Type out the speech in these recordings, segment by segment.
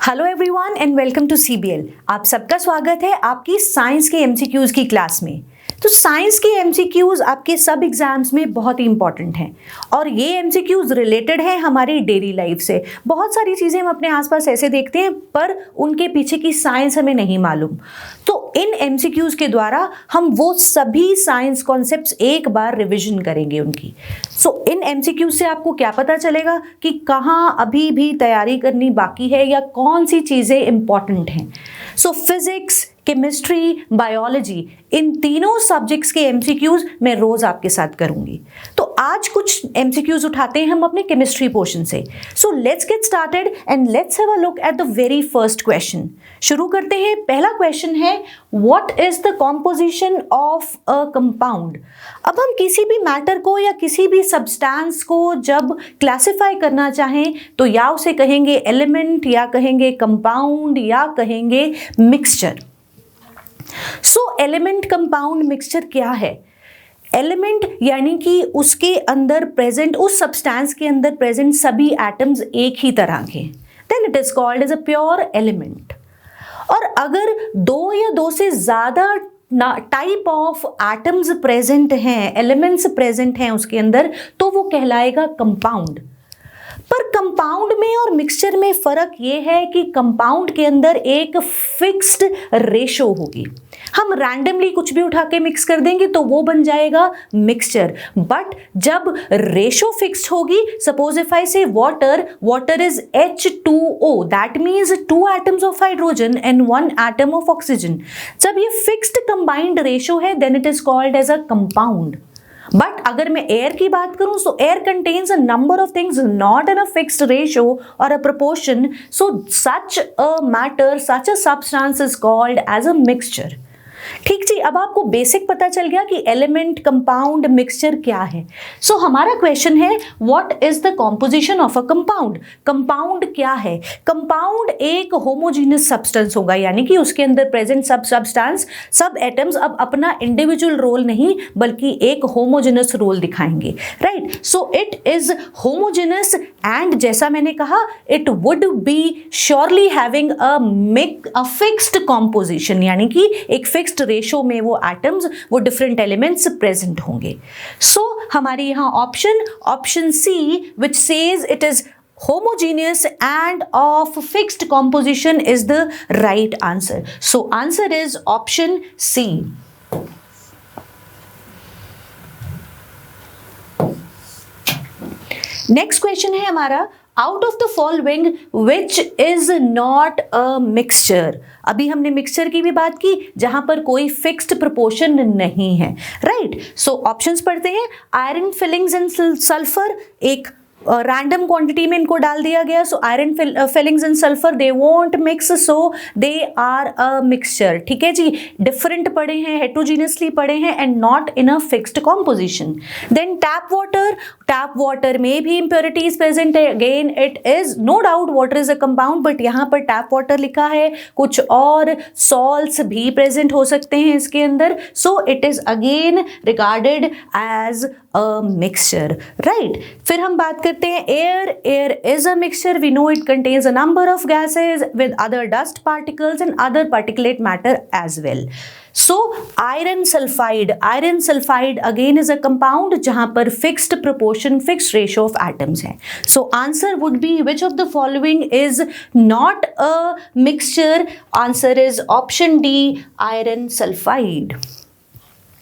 Hello everyone and welcome to CBL. आप सबका स्वागत है आपकी साइंस के एमसीक्यूज की क्लास में। तो साइंस के एमसीक्यूज आपके सब एग्जाम्स में बहुत ही इंपॉर्टेंट हैं और ये एमसीक्यूज रिलेटेड है हमारी डेली लाइफ से। बहुत सारी चीज़ें हम अपने आसपास ऐसे देखते हैं पर उनके पीछे की साइंस हमें नहीं मालूम। तो इन एमसीक्यूज के द्वारा हम वो सभी साइंस कॉन्सेप्ट्स एक बार रिविजन करेंगे उनकी। सो इन एमसीक्यूज से आपको क्या पता चलेगा कि कहाँ अभी भी तैयारी करनी बाकी है या कौन सी चीज़ें इंपॉर्टेंट हैं। सो फिजिक्स, केमिस्ट्री, बायोलॉजी, इन तीनों सब्जेक्ट्स के एमसीक्यूज मैं रोज आपके साथ करूंगी। तो आज कुछ एमसीक्यूज उठाते हैं हम अपने केमिस्ट्री पोर्शन से। So let's get started and let's have a look at the very first question. शुरू करते हैं। पहला क्वेश्चन है what is the composition of a compound. अब हम किसी भी मैटर को या किसी भी सब्सटेंस को जब क्लासिफाई करना चाहें तो या उसे कहेंगे एलिमेंट या कहेंगे कंपाउंड या कहेंगे मिक्सचर। सो एलिमेंट, कंपाउंड, मिक्सचर क्या है? एलिमेंट यानी कि उसके अंदर प्रेजेंट, उस सब्सटेंस के अंदर प्रेजेंट सभी एटम्स एक ही तरह के, then it is called as a pure element. और अगर दो या दो से ज्यादा टाइप ऑफ एटम्स प्रेजेंट हैं, एलिमेंट्स प्रेजेंट हैं उसके अंदर, तो वो कहलाएगा कंपाउंड। पर कंपाउंड में और मिक्सचर में फर्क ये है कि कंपाउंड के अंदर एक फिक्स्ड रेशो होगी। हम रैंडमली कुछ भी उठा के मिक्स कर देंगे तो वो बन जाएगा मिक्सचर। बट जब रेशो फिक्स्ड होगी, suppose if I say water is H2O, that means 2 atoms of hydrogen and 1 atom of oxygen. जब ये फिक्स्ड कंबाइंड रेशो है then it is called as a compound. But अगर मैं air की बात करूं तो air contains a number of things not in a fixed ratio और a proportion, so such a matter, such a substance is called as a mixture. ठीक जी, अब आपको बेसिक पता चल गया कि एलिमेंट, कंपाउंड, मिक्सचर क्या है। सो हमारा क्वेश्चन है what is the composition of a compound. Compound क्या है? कंपाउंड एक होमोजीनियस सब्सटेंस होगा, यानी कि उसके अंदर प्रेजेंट सब सब्सटेंस, सब एटम्स अब अपना इंडिविजुअल रोल नहीं बल्कि एक होमोजीनियस रोल दिखाएंगे, right. So it is homogeneous and जैसा मैंने कहा it would be surely having a fixed composition, यानी कि एक फिक्स्ड रेशो में वो एटम्स, वो डिफरेंट एलिमेंट्स प्रेजेंट होंगे। सो हमारी यहां option C which says it is homogeneous and of fixed composition is the right answer. So answer is option C. Next question है हमारा out of the following which is not a mixture. अभी हमने mixture की भी बात की जहां पर कोई फिक्स्ड प्रोपोर्शन नहीं है, राइट। सो ऑप्शंस पढ़ते हैं। आयरन फिलिंग्स एंड सल्फर, एक रैंडम क्वांटिटी में इनको डाल दिया गया। So iron filings and sulphur they won't mix, so they are a mixture. ठीक है जी, डिफरेंट पड़े हैं, हेट्रोजीनियसली पड़े हैं and not in a fixed composition. Then tap water में भी इंप्योरिटीज प्रेजेंट है। Again it is no doubt water is a compound, but यहाँ पर टैप वाटर लिखा है, कुछ और सॉल्ट्स भी प्रेजेंट हो सकते हैं इसके अंदर। So it is again regarded as a mixture, right. फिर हम बात करते हैं air is a mixture. We know it contains a number of gases with other dust particles and other particulate matter as well. So iron sulphide again is a compound जहां पर fixed proportion, fixed ratio of atoms है। So answer would be which of the following is not a mixture. Answer is option D, iron sulphide.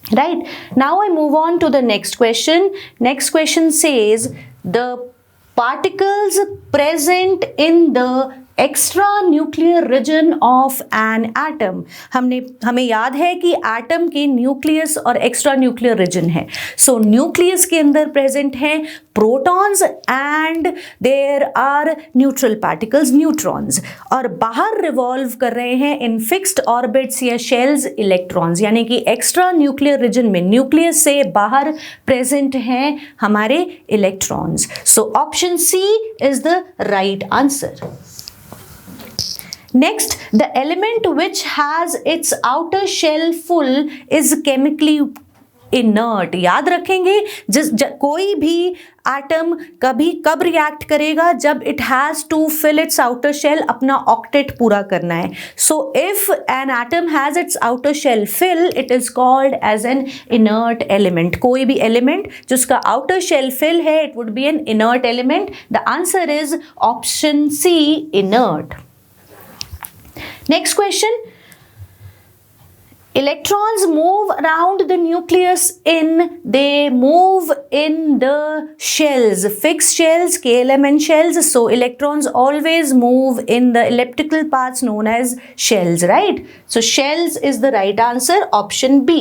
Right, now I move on to the next question. Next question says the particles present in the extra nuclear reason of an atom. हमें याद है कि atom के nucleus और extra nuclear reason है। सो nucleus के अंदर present हैं protons and there are neutral particles, neutrons, और बाहर रिवॉल्व कर रहे हैं इन फिक्स्ड ऑर्बिट्स या शेल्स इलेक्ट्रॉन्स, यानी कि एक्स्ट्रा न्यूक्लियर रीजन में न्यूक्लियस से बाहर प्रेजेंट हैं हमारे electrons. So option C is the right answer. Next, the element which has its outer shell full is chemically inert. याद रखेंगे, कोई भी एटम कब रिएक्ट करेगा, जब it has to fill its outer shell, अपना ऑक्टेट पूरा करना है। So if an atom has its outer shell fill, it is called as an inert element. कोई भी एलिमेंट जिसका आउटर शेल फिल है, it would be an inert element. The answer is option C, inert. Next question, electrons move around the nucleus they move in the shells, fixed shells, KLMN shells. So electrons always move in the elliptical paths known as shells, right? So shells is the right answer, option B.